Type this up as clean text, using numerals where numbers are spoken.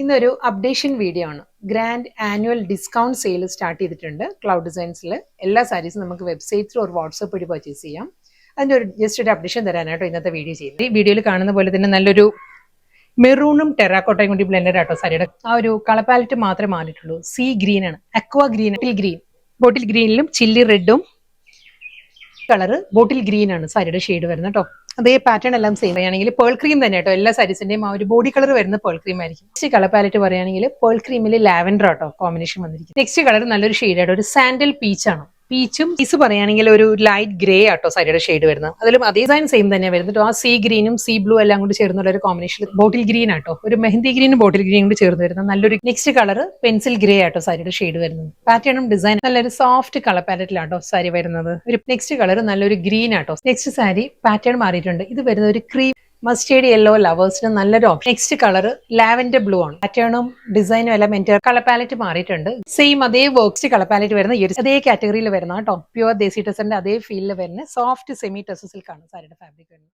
ഇന്നൊരു updation video ആണ്. Grand annual discount sale start ചെയ്തിട്ടുണ്ട് ക്ലൗഡ് ഡിസൈൻസിൽ. എല്ലാ സാരീസും നമുക്ക് വെബ്സൈറ്റ്സിൽ ഒരു വാട്സപ്പ് വഴി പർച്ചേസ് ചെയ്യാം. അതിൻ്റെ ജസ്റ്റ് ഒരു അപ്ഡേഷൻ തരാനായിട്ടോ ഇന്നത്തെ വീഡിയോ ചെയ്യുന്നത്. ഈ വീഡിയോയിൽ കാണുന്ന പോലെ തന്നെ നല്ലൊരു മെറൂണും ടെറാക്കോട്ടയും കൂടി ബ്ലെൻഡഡ് ആട്ടോ സാരിയുടെ. ആ ഒരു കളർ പാലറ്റ് മാത്രമേ മാറിയിട്ടുള്ളൂ. സീ ഗ്രീൻ ആണ്, അക്വ ഗ്രീൻ, ബോട്ടിൽ ഗ്രീനിലും ചില്ലി റെഡും കളർ ബോട്ടിൽ ഗ്രീൻ ആണ് സാരിയുടെ ഷെയ്ഡ് വരുന്നത് കേട്ടോ. അതേ പാറ്റേൺ എല്ലാം സെയിം പറയുകയാണെങ്കിൽ പേൾ ക്രീം തന്നെ കേട്ടോ. എല്ലാ സാരീസിന്റെയും ആ ഒരു ബോഡി കളർ വരുന്ന പേൾ ക്രീം ആയിരിക്കും. നെക്സ്റ്റ് കളർ പാലറ്റ് പറയുകയാണെങ്കിൽ പേൾ ക്രീമിൽ ലാവൻഡർ ആട്ടോ കോമ്പിനേഷൻ വന്നിരിക്കും. നെക്സ്റ്റ് കളർ നല്ലൊരു ഷെയ്ഡ് ആയിട്ട് ഒരു സാൻഡൽ പീച്ച് ആണ്. പീച്ചും പീസ് പറയുകയാണെങ്കിൽ ഒരു ലൈറ്റ് ഗ്രേ ആട്ടോ സാരിയുടെ ഷെയ്ഡ് വരുന്നത്. അതിലും അതേ ഡിസൈൻ സെയിം തന്നെ വരുന്നത്. ആ സീ ഗ്രീനും സീ ബ്ലൂ എല്ലാം കൂടി ചേർന്നുള്ള ഒരു കോമ്പിനേഷൻ ബോട്ടിൽ ഗ്രീൻ ആട്ടോ. ഒരു മെഹന്തി ഗ്രീനും ബോട്ടിൽ ഗ്രീനും കൂടി ചേർന്ന് വരുന്നത് നല്ലൊരു. നെക്സ്റ്റ് കളർ പെൻസിൽ ഗ്രേ ആട്ടോ സാരിയുടെ ഷെയ്ഡ് വരുന്നത്. പാറ്റേണും ഡിസൈൻ നല്ലൊരു സോഫ്റ്റ് കളർ പാലറ്റിലാട്ടോ സാരി വരുന്നത്. ഒരു നെക്സ്റ്റ് കളർ നല്ലൊരു ഗ്രീൻ ആട്ടോ. നെക്സ്റ്റ് സാരി പാറ്റേൺ മാറിയിട്ടുണ്ട്. ഇത് വരുന്ന ഒരു ക്രീം മസ്റ്റേർഡ് യെല്ലോ ലവേഴ്സിന് നല്ലൊരു option. Next colour lavender blue ആണ്. പാറ്റേണും ഡിസൈനും എല്ലാം എൻ്റെ കളർ പാലറ്റ് മാറിയിട്ടുണ്ട്. സെയിം അതേ വർക്ക്സ് കളർ പാലറ്റ് വരുന്ന ഈ ഒരു അതേ കാറ്റഗറിയിൽ വരുന്ന കേട്ടോ. പ്യുവർ ദേസി ടെസറിന്റെ അതേ ഫീലിൽ വരുന്ന സോഫ്റ്റ് സെമി ടെസസിൽക്കാണ് സാരിയുടെ ഫാബ്രിക് വരുന്നത്.